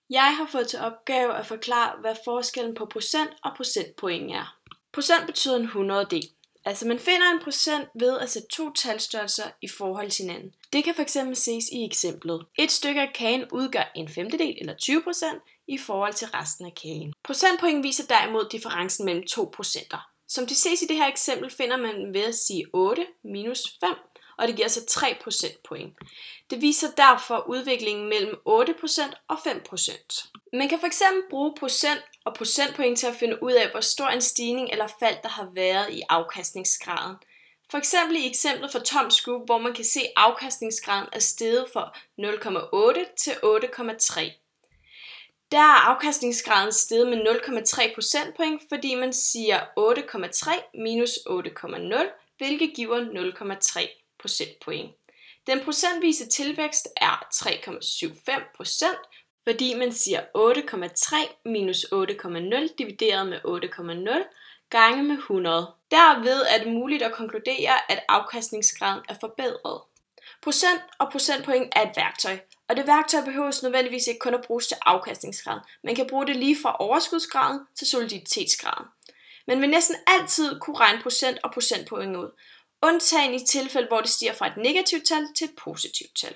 Jeg har fået til opgave at forklare, hvad forskellen på procent og procentpoint er. Procent betyder en 100-del. Altså man finder en procent ved at sætte to talstørrelser i forhold til hinanden. Det kan fx ses i eksemplet. Et stykke af kagen udgør en femtedel eller 20% i forhold til resten af kagen. Procentpoint viser derimod differencen mellem to procenter. Som det ses i det her eksempel finder man ved at sige 8 minus 5, og det giver så 3 procentpoint. Det viser derfor udviklingen mellem 8% og 5%. Man kan fx bruge procent og procentpoint til at finde ud af, hvor stor en stigning eller fald der har været i afkastningsgraden. For eksempel i eksemplet for Tom Scoop, hvor man kan se, at afkastningsgraden er steget fra 0,8 til 8,3. Der er afkastningsgraden steget med 0,3 procentpoint, fordi man siger 8,3 minus 8,0, hvilket giver 0,3 procentpoint. Den procentvise tilvækst er 3,75%, fordi man siger 8,3 minus 8,0 divideret med 8,0 gange med 100. Derved er det muligt at konkludere, at afkastningsgraden er forbedret. Procent og procentpoint er et værktøj, og det værktøj behøves nødvendigvis ikke kun at bruges til afkastningsgraden. Man kan bruge det lige fra overskudsgraden til soliditetsgraden. Man vil næsten altid kunne regne procent og procentpoint ud, undtagen i tilfælde, hvor det stiger fra et negativt tal til et positivt tal.